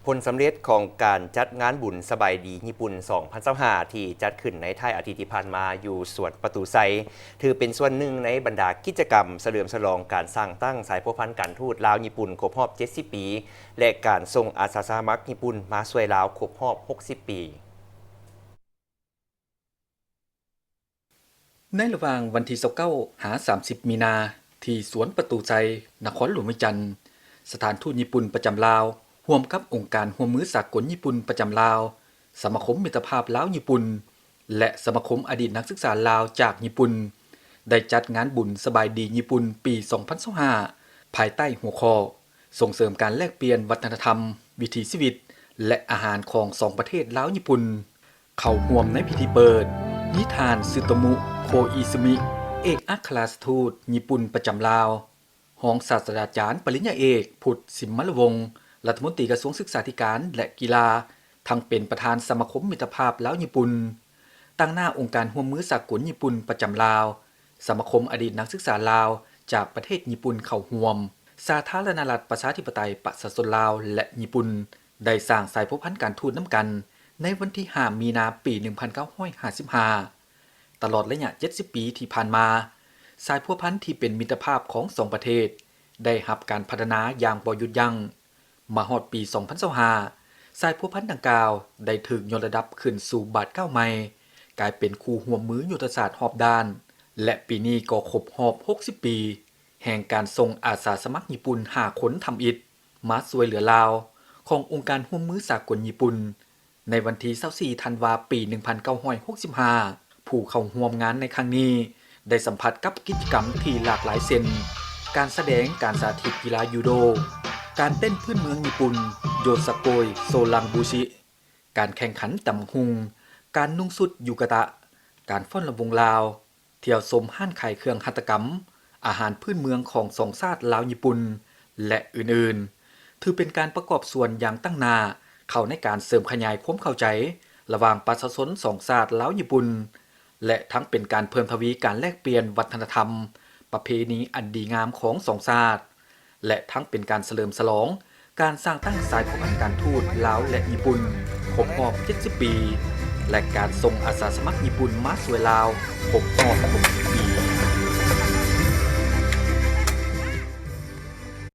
ผลสำเร็จของการจัดงานบุญสบายดีญี่ปุ่น2025ที่จัดขึ้นในไทยอาทิตย์ที่ผ่านมาอยู่สวนประตูไซถือเป็นส่วนหนึ่งในบรรดากิจกรรมเฉลิมฉลองการสร้างตั้งสายพัวพันธ์การทูตลาวญี่ปุ่นครบรอบ70 ปีและการส่งอาสาสมัครญี่ปุ่นมาช่วยลาวครบรอบ60 ปีในระหว่างวันที่29หา30มีนาที่สวนประตูใจนครหลวงวิจันทร์สถานทูตญี่ปุ่นประจำลาวร่วมกับองค์การร่วมมือสากลญี่ปุ่นประจำลาวสมาคมมิตรภาพลาวญี่ปุ่นและสมาคมอดีตนักศึกษาลาวจากญี่ปุ่นได้จัดงานบุญสบายดีญี่ปุ่นปี2025ภายใต้หัวข้อส่งเสริมการแลกเปลี่ยนวัฒนธรรมวิถีชีวิตและอาหารของสองประเทศลาวญี่ปุ่นเข้าร่วมในพิธีเปิดนิทานซึโตมุโคอิซึมิเอกอัครราชทูตญี่ปุ่นประจำลาวรองศาสตราจารย์ปริญญาเอกพุทธสิมมลวงศ์รัฐมนตรีกระทรวงศึกษาธิการและกีฬาทั้งเป็นประธานสมาคมมิตรภาพลาวญี่ปุ่นตั้งหน้าองค์การร่วมมือสากลญี่ปุ่นประจำลาวสมาคมอดีตนักศึกษาลาวจากประเทศญี่ปุ่นเข้าร่วมสาธารณรัฐประชาธิปไตยประชาชนลาวและญี่ปุ่นได้สร้างสายพัวพันธ์การทูตน้ำกันในวันที่5มีนาปี1955ตลอดระยะ70 ปีที่ผ่านมาสายพัวพันธ์ที่เป็นมิตรภาพของสองประเทศได้รับการพัฒนาอย่างบ่หยุดยั้งมาฮอดปี2025สายพัวพันธ์ดังกล่าวได้ถูกยกระดับขึ้นสู่บาท9ใหม่กลายเป็นคู่ร่วมมือยุทธศาสตร์รอบด้านและปีนี้ก็ครบรอบ60 ปีแห่งการส่งอาสาสมัครญี่ปุ่น5 คนทำอิฐมาช่วยเหลือลาวขององค์การร่วมมือสากลญี่ปุ่นในวันที่24ธันวาคมปี1965ผู้เข้าร่วมงานในครั้งนี้ได้สัมผัสกับกิจกรรมที่หลากหลายเช่นการแสดงการสาธิตกีฬายูโดการเต้นพื้นเมืองญี่ปุ่นโยสโกยโซลังบูชิการแข่งขันตำหุงการนุ่งสุดยูกะตะการฟ้อนรำวงลาวเที่ยวชมห้านขายเครื่องหัตถกรรมอาหารพื้นเมืองของสองชาติลาวญี่ปุ่นและอื่นๆถือเป็นการประกอบส่วนอย่างตั้งหน้าเข้าในการเสริมขยายความเข้าใจระหว่างประชาชนสองชาติลาวญี่ปุ่นและทั้งเป็นการเพิ่มทวีการแลกเปลี่ยนวัฒนธรรมประเพณีอันดีงามของสองชาติและทั้งเป็นการเฉลิมฉลองการสร้างตั้งสายพัวพันธ์การทูตลาวและญี่ปุ่นครบรอบ70 ปีและการส่งอาสาสมัครญี่ปุ่นมาช่วยลาวครบรอบ60 ปี